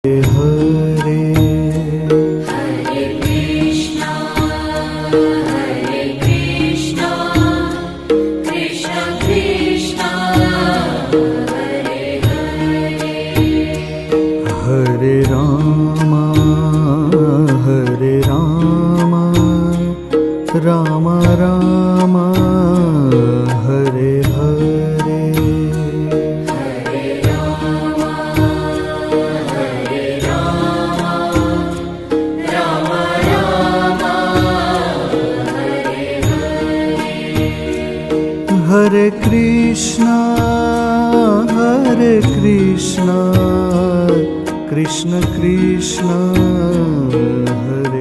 Hare Hare Krishna Krishna Krishna Hare Hare Hare Ram Ram Ram Hare Hare Hare Ram Ram Ram Hare Hare Hare Krishna Krishna Krishna Hare